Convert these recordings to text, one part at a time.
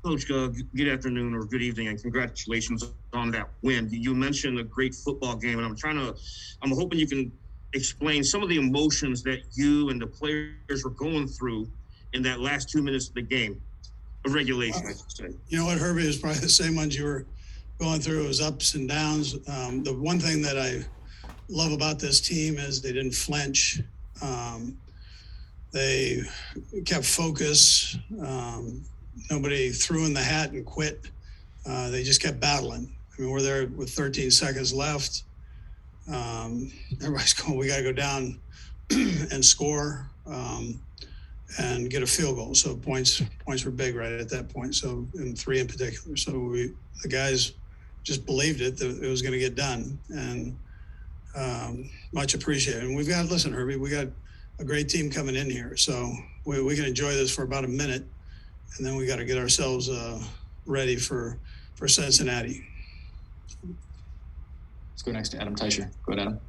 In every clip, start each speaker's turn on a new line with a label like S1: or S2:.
S1: Coach, good afternoon or good evening, and congratulations on that win. You mentioned a great football game, and I'm hoping you can explain some of the emotions that you and the players were going through in that last 2 minutes of the game, of regulation, I should say.
S2: You know what, Herbie, is probably the same ones you were going through. It was ups and downs. The one thing that I love about this team is they didn't flinch. They kept focus. Nobody threw in the hat and quit. They just kept battling. I mean, we're there with 13 seconds left. Everybody's going, we got to go down and score and get a field goal. So points were big right at that point. So, and 3 in particular. So the guys just believed it, that it was going to get done, and much appreciated. And listen, Herbie, we got a great team coming in here. So we can enjoy this for about a minute, and then we got to get ourselves ready for Cincinnati.
S3: Let's go next to Adam Teicher. Go ahead, Adam.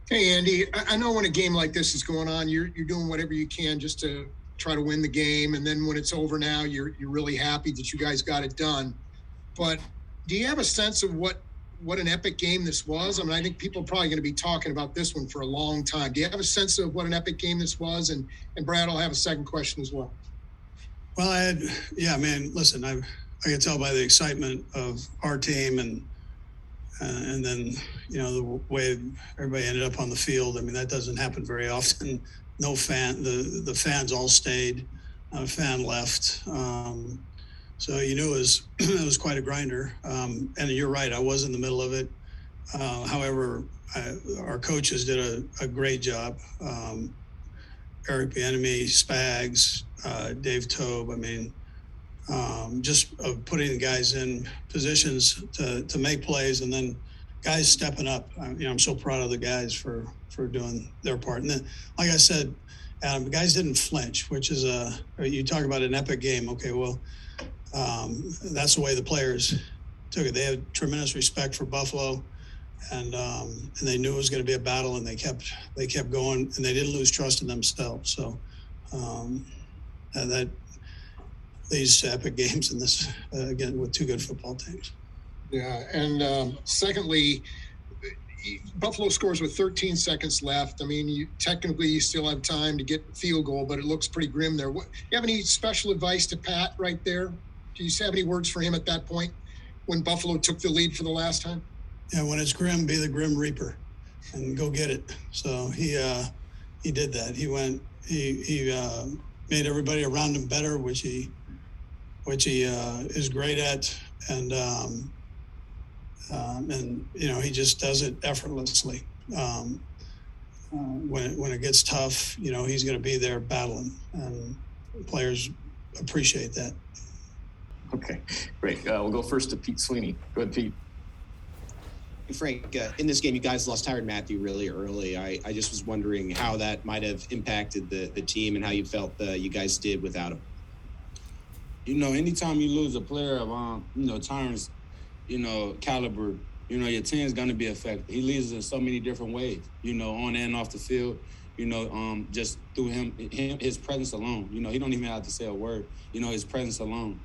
S4: Hey, Andy. I know when a game like this is going on, you're doing whatever you can just to try to win the game. And then when it's over now, you're really happy that you guys got it done. But do you have a sense of what an epic game this was? I mean, I think people are probably going to be talking about this one for a long time. Do you have a sense of what an epic game this was? And Brad, I'll have a second question as well.
S2: Well, listen, I could tell by the excitement of our team and then, you know, the way everybody ended up on the field. I mean, that doesn't happen very often. No fan, the fans all stayed, not a fan left. So you knew it was quite a grinder. And you're right, I was in the middle of it. However, our coaches did a great job. Eric Bieniemy, Spags, Dave Tobe. I mean, just putting the guys in positions to make plays, and then guys stepping up. I'm so proud of the guys for doing their part. And then, like I said, the guys didn't flinch, which is you talk about an epic game. Okay, well, that's the way the players took it. They had tremendous respect for Buffalo, and they knew it was going to be a battle, and they kept going, and they didn't lose trust in themselves. So that leads to epic games in this again with 2 good football teams.
S4: Yeah, and secondly, Buffalo scores with 13 seconds left. I mean, you still have time to get a field goal, but it looks pretty grim there. Do you have any special advice to Pat right there? Do you have any words for him at that point when Buffalo took the lead for the last time?
S2: Yeah, when it's grim, be the Grim Reaper and go get it. So he did that. He made everybody around him better, which he is great at, and you know, he just does it effortlessly. When it gets tough, you know, he's going to be there battling, and players appreciate that.
S3: Okay, great. We'll go first to Pete Sweeney. Go ahead, Pete.
S5: Frank, in this game, you guys lost Tyrann Mathieu really early. I just was wondering how that might have impacted the team and how you felt you guys did without him.
S6: You know, anytime you lose a player of, Tyrann's, caliber, your team's going to be affected. He leads us in so many different ways, on and off the field, just through his presence alone. He don't even have to say a word, his presence alone.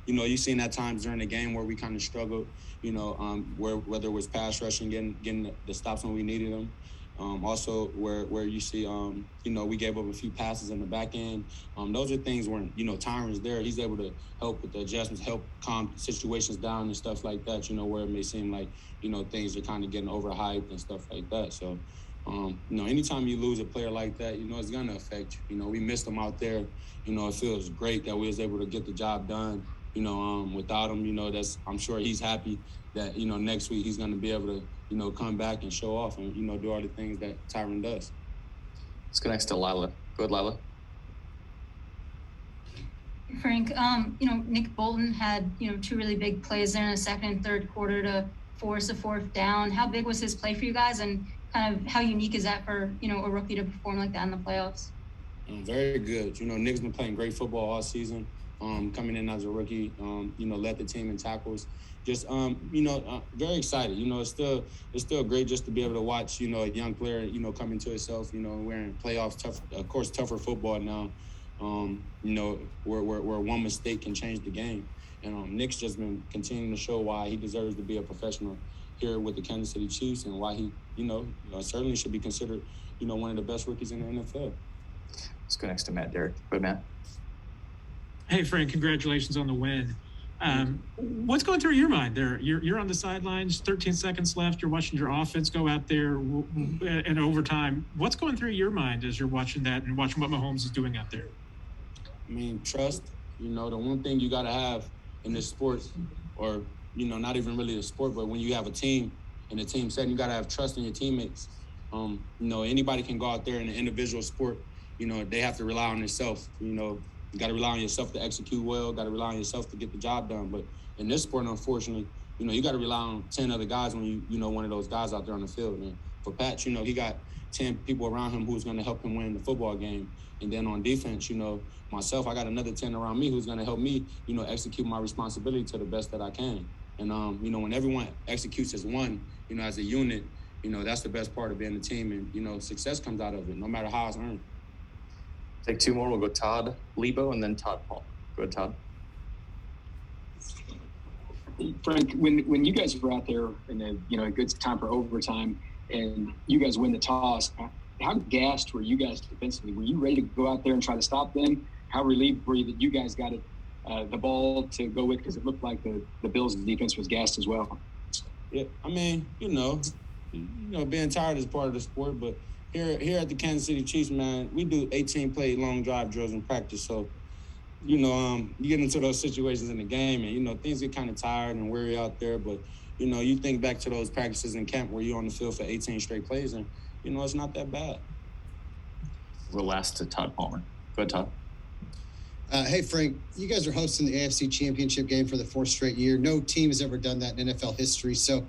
S6: You've seen at times during the game where we kind of struggled, whether it was pass rushing, getting the stops when we needed them. Also where you see, we gave up a few passes in the back end. Those are things when, Tyrann's there. He's able to help with the adjustments, help calm situations down and stuff like that, where it may seem like, things are kind of getting overhyped and stuff like that. So, anytime you lose a player like that, it's going to affect you. We missed him out there. It feels great that we was able to get the job done. Without him, I'm sure he's happy that, next week he's going to be able to, come back and show off and, do all the things that Tyrann does.
S3: Let's go next to Lila. Go ahead, Lila.
S7: Frank, Nick Bolton had, 2 really big plays there in the second and third quarter to force a fourth down. How big was his play for you guys, and kind of how unique is that for, a rookie to perform like that in the playoffs?
S6: Very good. Nick's been playing great football all season. Coming in as a rookie, led the team in tackles. Just, very excited. It's still great just to be able to watch, a young player, come into himself, wearing playoffs, tougher football now. where one mistake can change the game. And Nick's just been continuing to show why he deserves to be a professional here with the Kansas City Chiefs, and why he, certainly should be considered, one of the best rookies in the NFL.
S3: Let's go next to Matt Derrick. Go ahead, Matt.
S8: Hey, Frank, congratulations on the win. What's going through your mind there? You're on the sidelines, 13 seconds left. You're watching your offense go out there in overtime. What's going through your mind as you're watching that and watching what Mahomes is doing out there?
S6: I mean, trust. The one thing you got to have in this sport, or, not even really a sport, but when you have a team in a team setting, you got to have trust in your teammates. Anybody can go out there in an individual sport. They have to rely on themselves. You got to rely on yourself to execute well, got to rely on yourself to get the job done. But in this sport, unfortunately, you got to rely on 10 other guys when one of those guys out there on the field. And for Pat, he got 10 people around him who's going to help him win the football game. And then on defense, myself, I got another 10 around me who's going to help me, execute my responsibility to the best that I can. And, when everyone executes as one, as a unit, that's the best part of being a team. And, success comes out of it, no matter how it's earned.
S3: Take two more. We'll go Todd Lebo and then Todd Paul. Go ahead, Todd.
S9: Frank, when you guys were out there in a good time for overtime and you guys win the toss, how gassed were you guys defensively? Were you ready to go out there and try to stop them? How relieved were you that you guys got the ball to go with, because it looked like the Bills' defense was gassed as well?
S6: Yeah, I mean, being tired is part of the sport, but here at the Kansas City Chiefs, man, we do 18-play long drive drills in practice. So, you get into those situations in the game and, things get kind of tired and weary out there. But, you think back to those practices in camp where you're on the field for 18 straight plays and, it's not that bad.
S3: We'll last to Todd Palmer. Go ahead, Todd.
S10: Hey, Frank, you guys are hosting the AFC Championship game for the fourth straight year. No team has ever done that in NFL history. So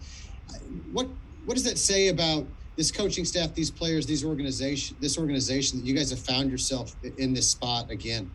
S10: what does that say about this coaching staff, these players, this organization that you guys have found yourself in this spot again?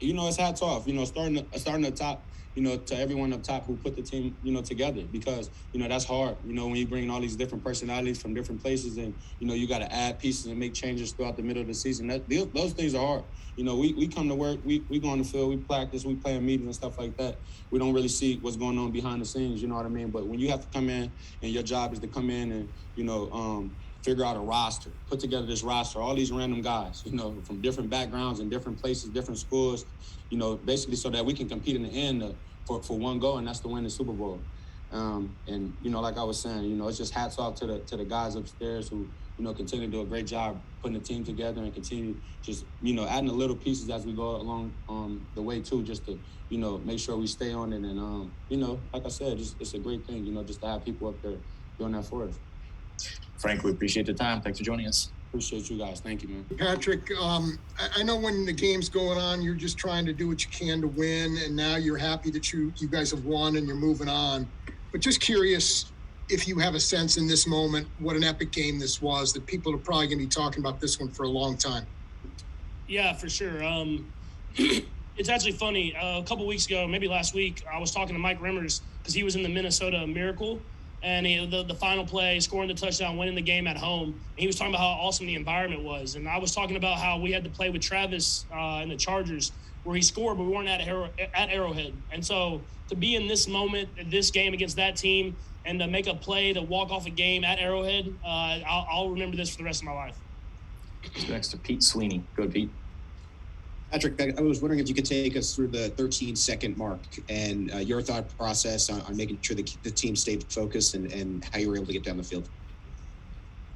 S6: It's hats off, starting up top, to everyone up top who put the team, together, because, that's hard, when you bring all these different personalities from different places and, you got to add pieces and make changes throughout the middle of the season. Those things are hard. We come to work, we go on the field, we practice, we play in meetings and stuff like that. We don't really see what's going on behind the scenes, you know what I mean? But when you have to come in and your job is to come in and, figure out a roster, put together this roster, all these random guys, from different backgrounds and different places, different schools, basically so that we can compete in the end for one goal, and that's to win the Super Bowl. And, like I was saying, it's just hats off to the guys upstairs who, continue to do a great job putting the team together and continue just, adding the little pieces as we go along the way too, just to, make sure we stay on it. And, like I said, it's a great thing, just to have people up there doing that for us.
S3: Frank, we appreciate the time. Thanks for joining us.
S6: Appreciate you guys. Thank you, man.
S4: Patrick, I know when the game's going on, you're just trying to do what you can to win, and now you're happy that you guys have won and you're moving on. But just curious if you have a sense in this moment what an epic game this was, that people are probably going to be talking about this one for a long time.
S11: Yeah, for sure. It's actually funny. A couple weeks ago, maybe last week, I was talking to Mike Remmers because he was in the Minnesota Miracle. And the final play, scoring the touchdown, winning the game at home. And he was talking about how awesome the environment was. And I was talking about how we had to play with Travis in the Chargers, where he scored, but we weren't at Arrowhead. And so to be in this moment, this game against that team, and to make a play to walk off a game at Arrowhead, I'll remember this for the rest of my life.
S3: Let's go next to Pete Sweeney. Go ahead, Pete.
S5: Patrick, I was wondering if you could take us through the 13-second mark and your thought process on making sure the team stayed focused and how you were able to get down the field.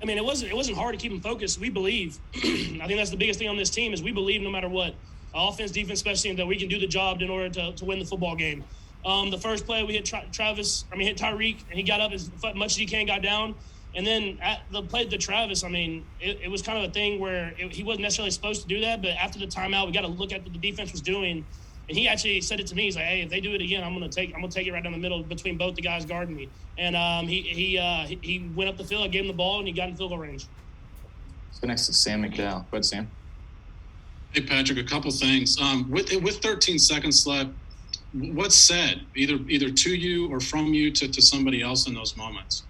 S11: I mean, it wasn't hard to keep them focused. We believe. I think that's the biggest thing on this team is we believe no matter what, offense, defense, special teams, that we can do the job in order to win the football game. The first play we hit hit Tyreek, and he got up as much as he can, got down. And then at the play to Travis, I mean, it was kind of a thing where he wasn't necessarily supposed to do that, but after the timeout, we got to look at what the defense was doing. And he actually said it to me. He's like, "Hey, if they do it again, I'm gonna take it right down the middle between both the guys guarding me." And he went up the field, I gave him the ball, and he got in field goal range.
S3: Let's go next to Sam McDowell. Go ahead, Sam.
S12: Hey, Patrick, a couple things. With 13 seconds left, what's said either to you or from you to somebody else in those moments?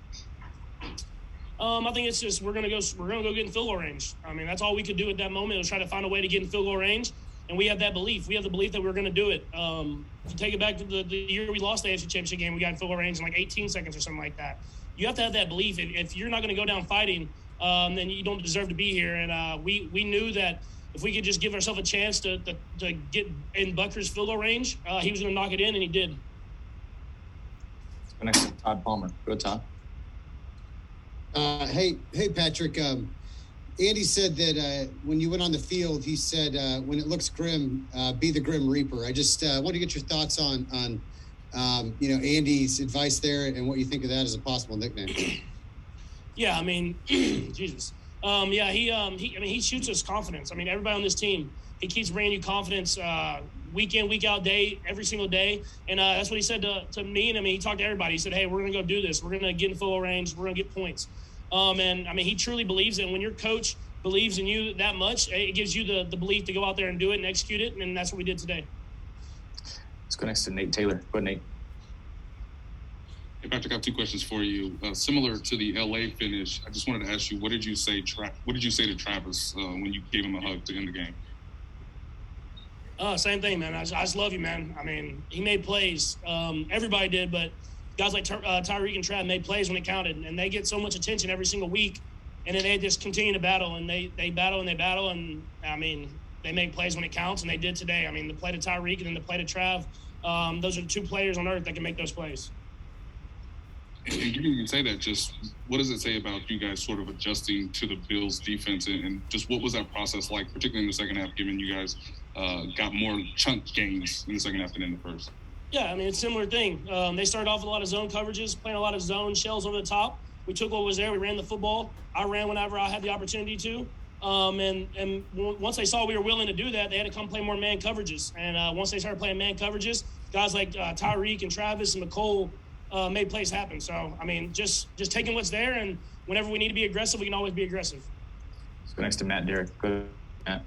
S11: I think it's just we're gonna go get in field goal range. I mean, that's all we could do at that moment was try to find a way to get in field goal range. and we have that belief. We have the belief that we're going to do it. If you take it back to the year we lost the AFC Championship game, we got in field goal range in like 18 seconds or something like that. You have to have that belief. If you're not going to go down fighting, then you don't deserve to be here. And we knew that if we could just give ourselves a chance to get in Butker's field goal range, he was going to knock it in, and he did.
S3: Next to Todd Palmer. Go, Todd.
S10: Hey, Patrick. Andy said that when you went on the field, he said, when it looks grim, be the Grim Reaper. I just want to get your thoughts on Andy's advice there and what you think of that as a possible nickname.
S11: Yeah, I mean, Jesus. He shoots us confidence. I mean, everybody on this team, he keeps bringing you confidence week in, week out, every single day. And that's what he said to me. And, I mean, he talked to everybody. He said, hey, we're going to go do this. We're going to get in full range. We're going to get points. And, I mean, he truly believes it. And when your coach believes in you that much, it gives you the belief to go out there and do it and execute it. And that's what we did today.
S3: Let's go next to Nate Taylor. Go ahead, Nate.
S13: Hey, Patrick, I have two questions for you. Similar to the LA finish, I just wanted to ask you, what did you say to Travis when you gave him a hug to end the game?
S11: Same thing, man. I just love you, man. I mean, he made plays. Everybody did, but guys like Tyreek and Trav made plays when it counted, and they get so much attention every single week, and then they just continue to battle, and they battle and they battle, and, I mean, they make plays when it counts, and they did today. I mean, the play to Tyreek and then the play to Trav, those are the two players on earth that can make those plays.
S13: And you didn't even say that. Just what does it say about you guys sort of adjusting to the Bills' defense, and just what was that process like, particularly in the second half, given you guys got more chunk gains in the second half than in the first?
S11: Yeah, I mean, it's a similar thing. They started off with a lot of zone coverages, playing a lot of zone shells over the top. We took what was there. We ran the football. I ran whenever I had the opportunity to. And once they saw we were willing to do that, they had to come play more man coverages. And once they started playing man coverages, guys like Tyreek and Travis and McCole made plays happen. So, I mean, just taking what's there, and whenever we need to be aggressive, we can always be aggressive.
S3: Let's go next to Matt Derrick. Go ahead, Matt.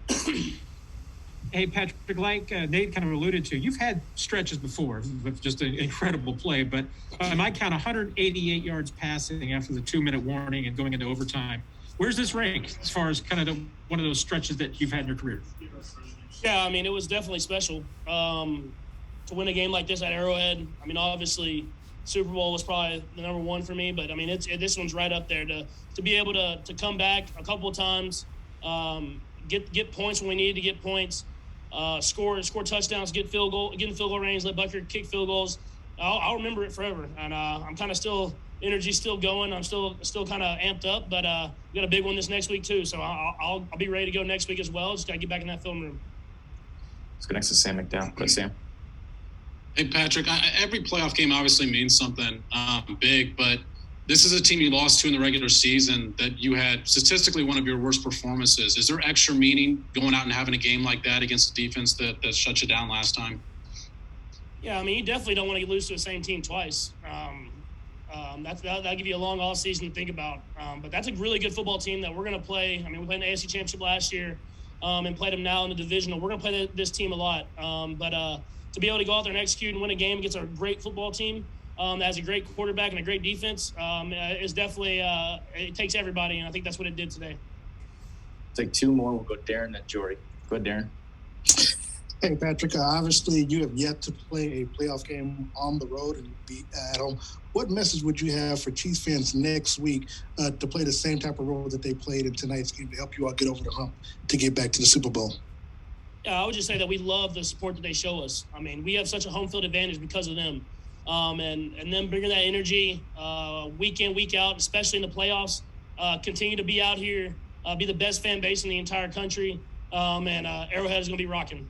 S8: Hey, Patrick, like Nate kind of alluded to, you've had stretches before with just an incredible play, but by my count, 188 yards passing after the 2-minute warning and going into overtime. Where's this rank as far as kind of one of those stretches that you've had in your career?
S11: Yeah, I mean, it was definitely special to win a game like this at Arrowhead. I mean, obviously, Super Bowl was probably the number one for me, but I mean, this one's right up there to be able to come back a couple of times, get points when we needed to get points, score touchdowns, get in field goal range, let Butker kick field goals. I'll remember it forever, and I'm kind of energy's still going. I'm still kind of amped up, but we got a big one this next week too, so I'll be ready to go next week as well. Just gotta get back in that film room.
S3: Let's go next to Sam McDowell. Go, Sam.
S12: Hey, Patrick, every playoff game obviously means something big, but this is a team you lost to in the regular season that you had statistically one of your worst performances. Is there extra meaning going out and having a game like that against a defense that shut you down last time?
S11: Yeah, I mean, you definitely don't want to lose to the same team twice. That'll give you a long off season to think about. But that's a really good football team that we're going to play. I mean, we played in the AFC Championship last year and played them now in the divisional. We're going to play this team a lot. But to be able to go out there and execute and win a game against a great football team that has a great quarterback and a great defense is definitely it takes everybody, and I think that's what it did today.
S3: Take two more. We'll go Darren, then Jory. Go ahead, Darren.
S14: Hey, Patrick, obviously you have yet to play a playoff game on the road and be at home. What message would you have for Chiefs fans next week to play the same type of role that they played in tonight's game to help you all get over the hump to get back to the Super Bowl?
S11: Yeah, I would just say that we love the support that they show us. I mean, we have such a home field advantage because of them. And them bringing that energy week in, week out, especially in the playoffs, continue to be out here, be the best fan base in the entire country, and Arrowhead is going to be rocking.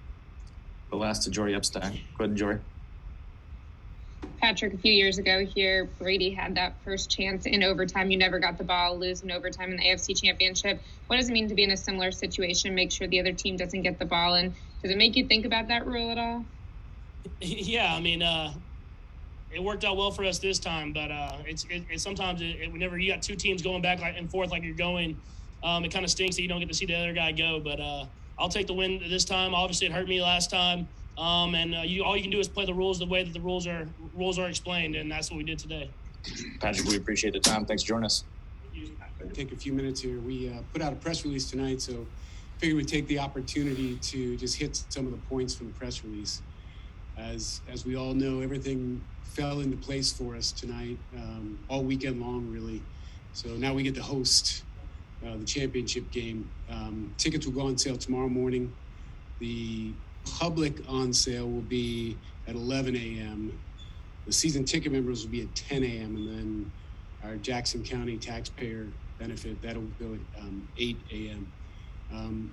S3: The last to Jory Epstein. Go ahead, Jory.
S15: Patrick, a few years ago here, Brady had that first chance in overtime. You never got the ball, lose in overtime in the AFC Championship. What does it mean to be in a similar situation, make sure the other team doesn't get the ball? And does it make you think about that rule at all?
S11: Yeah, I mean, it worked out well for us this time, but it's sometimes whenever you got two teams going back and forth like you're going, it kind of stinks that you don't get to see the other guy go. But I'll take the win this time. Obviously, it hurt me last time, and all you can do is play the rules the way that the rules are explained, and that's what we did today.
S3: Patrick, we appreciate the time. Thanks for joining us.
S16: Take a few minutes here. We put out a press release tonight, so figured we'd take the opportunity to just hit some of the points from the press release. As we all know, everything fell into place for us tonight, all weekend long, really. So now we get to host the championship game. Tickets will go on sale tomorrow morning. The public on sale will be at 11 a.m. The season ticket members will be at 10 a.m. And then our Jackson County taxpayer benefit, that'll go at 8 a.m.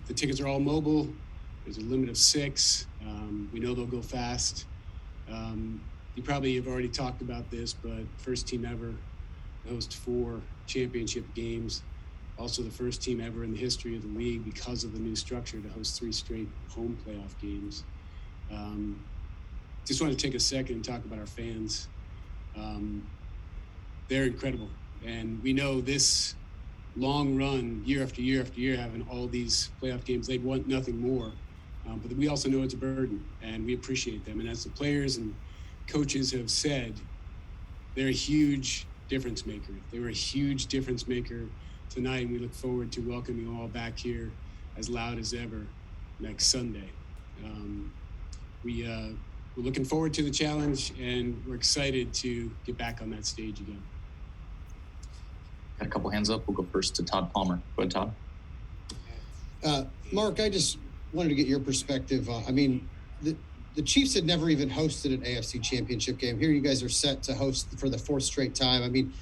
S16: The tickets are all mobile. There's a limit of 6. We know they'll go fast. You probably have already talked about this, but first team ever to host 4 championship games. Also the first team ever in the history of the league, because of the new structure, to host 3 straight home playoff games. Just wanted to take a second and talk about our fans. They're incredible. And we know this long run, year after year after year, having all these playoff games, they'd want nothing more. But we also know it's a burden, and we appreciate them. And as the players and coaches have said, they're a huge difference maker. They were a huge difference maker tonight, and we look forward to welcoming you all back here as loud as ever next Sunday. We're looking forward to the challenge, and we're excited to get back on that stage again.
S3: Got a couple hands up. We'll go first to Todd Palmer. Go ahead, Todd.
S10: Mark, I just wanted to get your perspective. The Chiefs had never even hosted an AFC Championship game. Here you guys are set to host for the 4th straight time. I mean,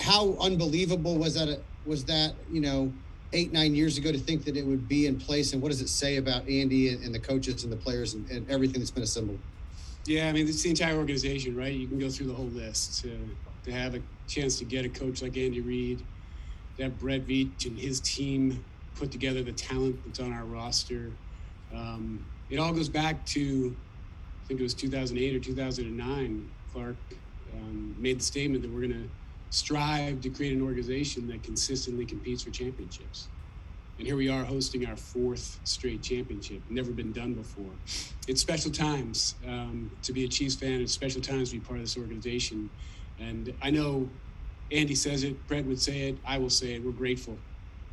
S10: how unbelievable was that, 8-9 years ago, to think that it would be in place? And what does it say about Andy and the coaches and the players and everything that's been assembled?
S16: Yeah, I mean, it's the entire organization, right? You can go through the whole list. To have a chance to get a coach like Andy Reid, to have Brett Veach and his team put together the talent that's on our roster. It all goes back to, I think it was 2008 or 2009, Clark made the statement that we're going to strive to create an organization that consistently competes for championships. And here we are hosting our 4th straight championship. Never been done before. It's special times to be a Chiefs fan. It's special times to be part of this organization. And I know Andy says it, Brett would say it, I will say it. We're grateful.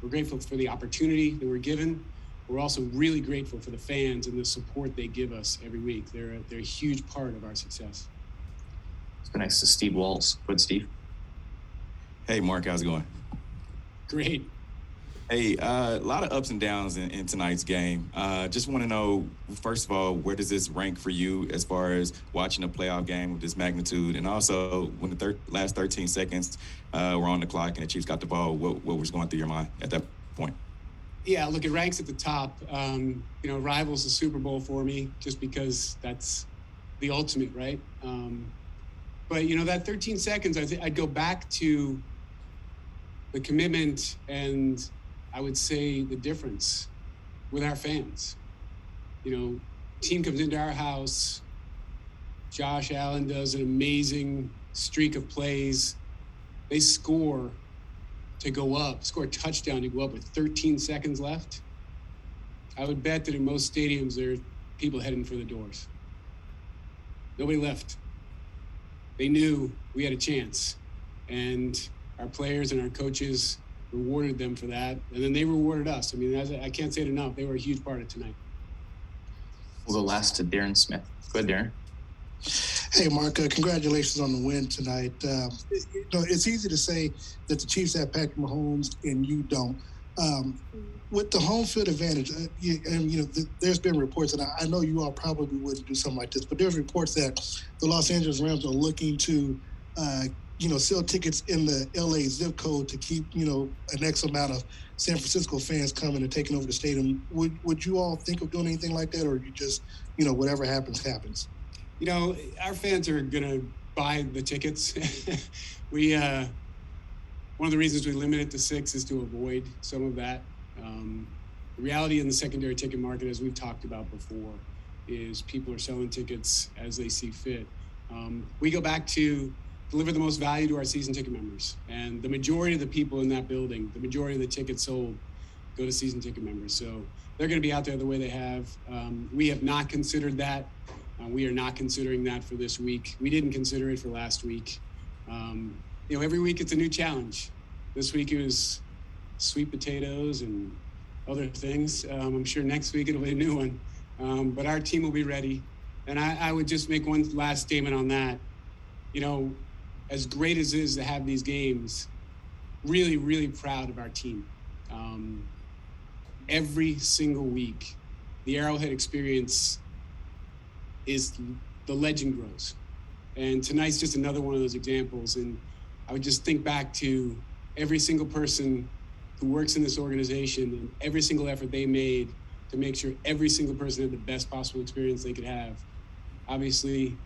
S16: We're grateful for the opportunity that we're given. We're also really grateful for the fans and the support they give us every week. They're a huge part of our success.
S3: Let's go next to Steve Walls. Go ahead, Steve.
S17: Hey, Mark, how's it going?
S16: Great.
S17: Hey, a lot of ups and downs in tonight's game. Just want to know, first of all, where does this rank for you as far as watching a playoff game of this magnitude? And also, when the last 13 seconds were on the clock and the Chiefs got the ball, what was going through your mind at that point?
S16: Yeah, look, it ranks at the top. Rivals the Super Bowl for me, just because that's the ultimate, right? But, that 13 seconds, I'd go back to the commitment and I would say the difference with our fans. Team comes into our house. Josh Allen does an amazing streak of plays. They score to go up, score a touchdown to go up with 13 seconds left. I would bet that in most stadiums, there are people heading for the doors. Nobody left. They knew we had a chance. And our players and our coaches rewarded them for that. And then they rewarded us. I mean, I can't say it enough. They were a huge part of tonight.
S3: We'll go last to Darren Smith. Go ahead, Darren.
S14: Hey, Mark, congratulations on the win tonight. It's easy to say that the Chiefs have Patrick Mahomes and you don't. With the home field advantage, there's been reports, and I know you all probably wouldn't do something like this, but there's reports that the Los Angeles Rams are looking to, sell tickets in the LA zip code to keep, an X amount of San Francisco fans coming and taking over the stadium. Would you all think of doing anything like that, or you just, whatever happens, happens?
S16: Our fans are going to buy the tickets. One of the reasons we limit it to 6 is to avoid some of that. The reality in the secondary ticket market, as we've talked about before, is people are selling tickets as they see fit. We go back to deliver the most value to our season ticket members. And the majority of the people in that building, the majority of the tickets sold go to season ticket members. So they're going to be out there the way they have. We have not considered that. We are not considering that for this week. We didn't consider it for last week. Every week it's a new challenge. This week it was sweet potatoes and other things. I'm sure next week it'll be a new one. But our team will be ready. And I would just make one last statement on that. You know, as great as it is to have these games, really, really proud of our team. Every single week, the Arrowhead experience is the legend grows. And tonight's just another one of those examples. And I would just think back to every single person who works in this organization and every single effort they made to make sure every single person had the best possible experience they could have. Obviously,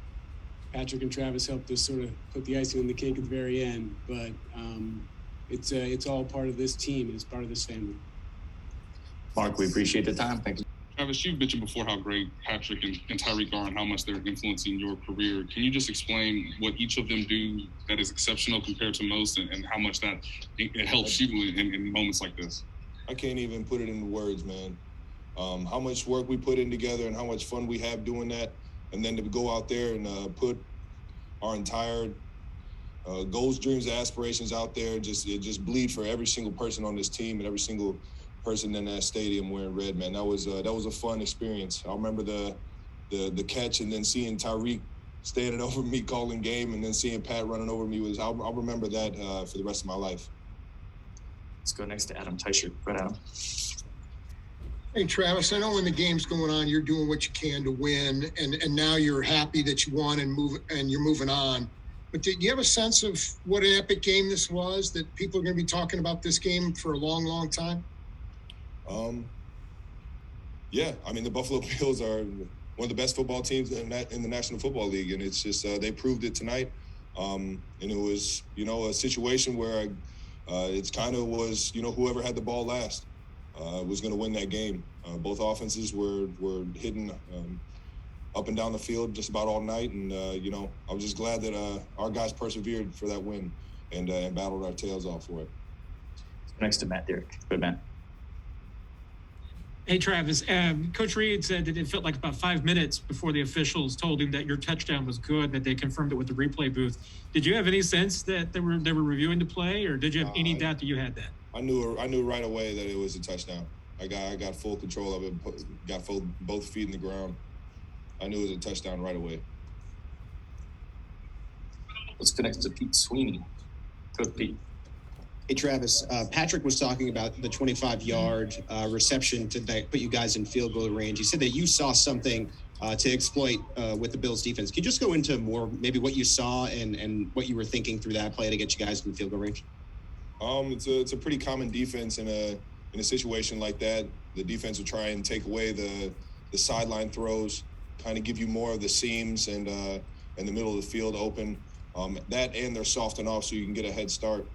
S16: Patrick and Travis helped us sort of put the icing on the cake at the very end, but it's all part of this team. It's part of this family.
S3: Mark, we appreciate the time. Thank you.
S13: Travis, you've mentioned before how great Patrick and Tyreek are and how much they're influencing your career. Can you just explain what each of them do that is exceptional compared to most and how much that it helps you in moments like this?
S18: I can't even put it into words, man. How much work we put in together and how much fun we have doing that. And then to go out there and put our entire goals, dreams, aspirations out there, just bleed for every single person on this team and every single person in that stadium wearing red, man. That was a fun experience. I remember the catch and then seeing Tyreek standing over me calling game and then seeing Pat running over me I'll remember that for the rest of my life.
S3: Let's go next to Adam Teicher. Go ahead, Adam.
S4: Hey, Travis, I know when the game's going on, you're doing what you can to win, and now you're happy that you won and you're moving on. But do you have a sense of what an epic game this was, that people are going to be talking about this game for a long, long time?
S18: Yeah, I mean, the Buffalo Bills are one of the best football teams in the National Football League, and it's just they proved it tonight. And it was, a situation where it's kind of was, whoever had the ball last was going to win that game. Both offenses were hitting up and down the field just about all night, and I was just glad that our guys persevered for that win and battled our tails off for it.
S3: Next to Matt Derrick. Good, Matt.
S8: Hey, Travis, Coach Reid said that it felt like about 5 minutes before the officials told him that your touchdown was good, that they confirmed it with the replay booth. Did you have any sense that they were reviewing the play, or did you have any doubt that you had that?
S18: I knew right away that it was a touchdown. I got full control of it, got both feet in the ground. I knew it was a touchdown right away.
S3: Let's connect to Pete Sweeney. Go, Pete.
S5: Hey, Travis, Patrick was talking about the 25-yard reception that put you guys in field goal range. He said that you saw something to exploit with the Bills defense. Can you just go into more maybe what you saw and what you were thinking through that play to get you guys in field goal range?
S18: It's a pretty common defense in a situation like that. The defense will try and take away the sideline throws, kind of give you more of the seams and in the middle of the field open. That and they're softened off so you can get a head start.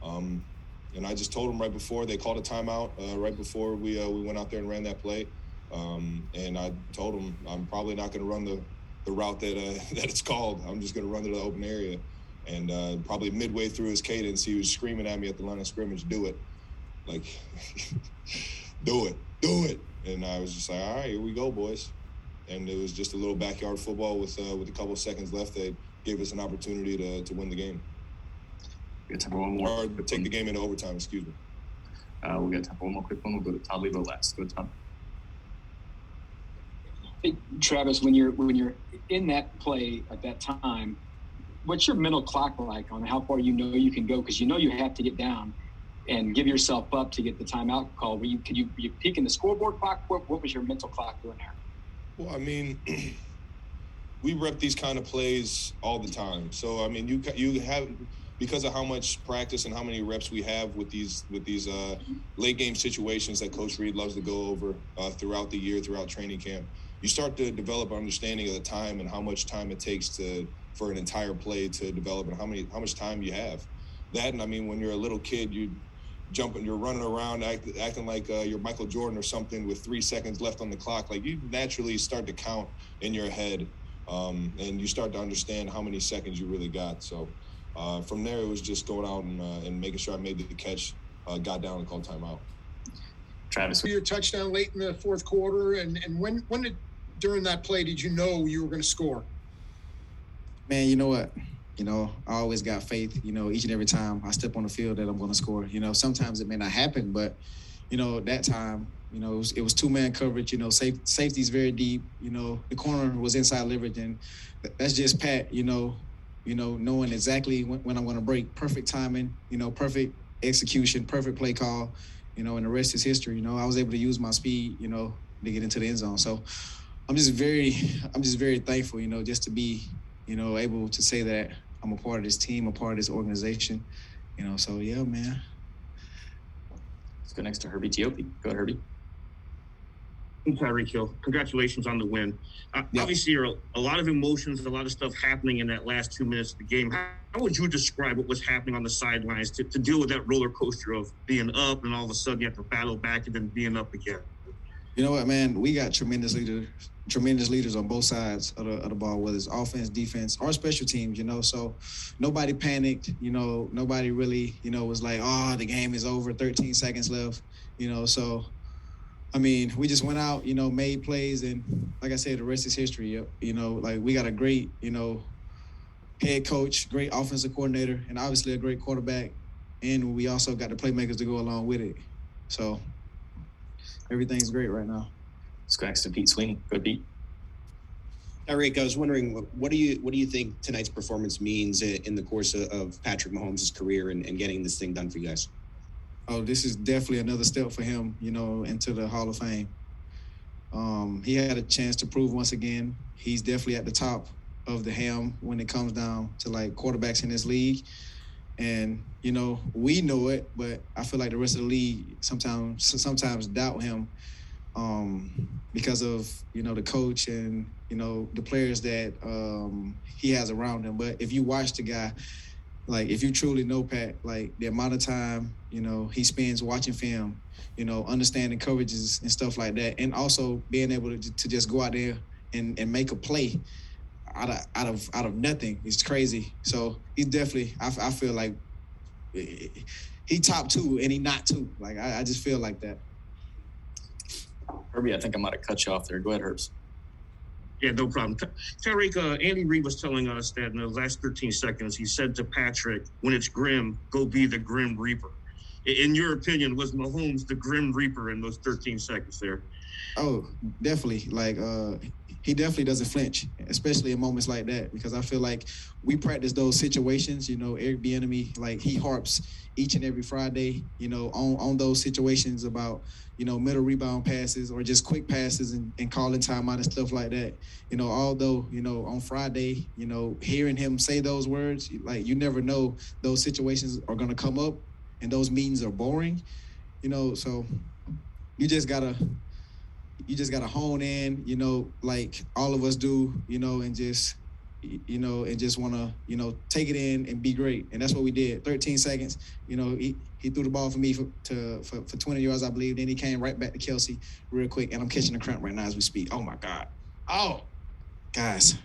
S18: And I just told them right before they called a timeout, right before we went out there and ran that play. And I told them I'm probably not going to run the route that it's called. I'm just going to run to the open area. And probably midway through his cadence, he was screaming at me at the line of scrimmage, "Do it!" Like, do it. And I was just like, all right, here we go, boys. And it was just a little backyard football with a couple of seconds left that gave us an opportunity to win the game.
S3: We got time for one more.
S18: Or take the game into overtime, excuse me.
S3: We got time for one more quick one. We'll go to Todd Levo last. Go to Todd.
S9: Hey, Travis, when you're in that play at that time, what's your mental clock like on how far you know you can go? Because you have to get down and give yourself up to get the timeout call. Were you peeking the scoreboard clock? What was your mental clock doing there?
S18: Well, I mean, we rep these kind of plays all the time. So I mean, you have, because of how much practice and how many reps we have with these late game situations that Coach Reid loves to go over throughout the year, throughout training camp, you start to develop an understanding of the time and how much time it takes for an entire play to develop and how much time you have. That, and I mean, when you're a little kid, you're running around acting like you're Michael Jordan or something with 3 seconds left on the clock. Like, you naturally start to count in your head, and you start to understand how many seconds you really got. So from there, it was just going out and making sure I made the catch, got down and called timeout.
S3: Travis,
S4: your touchdown late in the fourth quarter, and when during that play did you know you were going to score?
S19: Man, you know what? I always got faith, each and every time I step on the field that I'm going to score. Sometimes it may not happen, but, that time, it was two-man coverage, safety's very deep, the corner was inside leverage, and that's just Pat, knowing exactly when I'm going to break. Perfect timing, perfect execution, perfect play call, and the rest is history. I was able to use my speed, to get into the end zone. So I'm just very thankful, just to be, able to say that I'm a part of this team, a part of this organization, so yeah, man.
S3: Let's go next to Herbie Teope. Go ahead, Herbie.
S1: Tyreek Hill, congratulations on the win. Obviously, there are a lot of emotions, a lot of stuff happening in that last 2 minutes of the game. How would you describe what was happening on the sidelines to deal with that roller coaster of being up and all of a sudden you have to battle back and then being up again?
S19: You know what, man? We got tremendous leaders on both sides of the ball, whether it's offense, defense, or special teams, so nobody panicked, nobody really, was like, oh, the game is over, 13 seconds left, so I mean, we just went out, made plays, and like I said, the rest is history. Like we got a great, head coach, great offensive coordinator, and obviously a great quarterback, and we also got the playmakers to go along with it. So everything's great right now.
S3: Let's go next to Pete Sweeney. Go, Pete.
S5: Tyreek, I was wondering, what do you think tonight's performance means in the course of Patrick Mahomes' career and getting this thing done for you guys?
S19: Oh, this is definitely another step for him, into the Hall of Fame. He had a chance to prove once again he's definitely at the top of the ham when it comes down to like quarterbacks in this league. And, we know it, but I feel like the rest of the league sometimes doubt him because of, the coach and, the players that he has around him. But if you watch the guy, like, if you truly know Pat, like, the amount of time, he spends watching film, understanding coverages and stuff like that, and also being able to just go out there and make a play out of nothing. It's crazy. So he's definitely, I feel like he top two and he not two. Like, I just feel like that.
S3: Herbie, I think I might have cut you off there. Go ahead, Herbs.
S1: Yeah, no problem. Tyreek, Andy Reid was telling us that in the last 13 seconds, he said to Patrick, when it's grim, go be the Grim Reaper. In your opinion, was Mahomes the Grim Reaper in those 13 seconds there?
S19: Oh, definitely. Like, he definitely doesn't flinch, especially in moments like that, because I feel like we practice those situations. Eric Bieniemy, like, he harps each and every Friday, on those situations about, middle rebound passes or just quick passes and calling timeout and stuff like that. Although, on Friday, hearing him say those words, like, you never know those situations are going to come up and those meetings are boring, so you just gotta hone in, like all of us do, and just want to, take it in and be great. And that's what we did. 13 seconds, he threw the ball for me for 20 yards, I believe. Then he came right back to Kelce real quick. And I'm catching the cramp right now as we speak. Oh, my God. Oh, guys.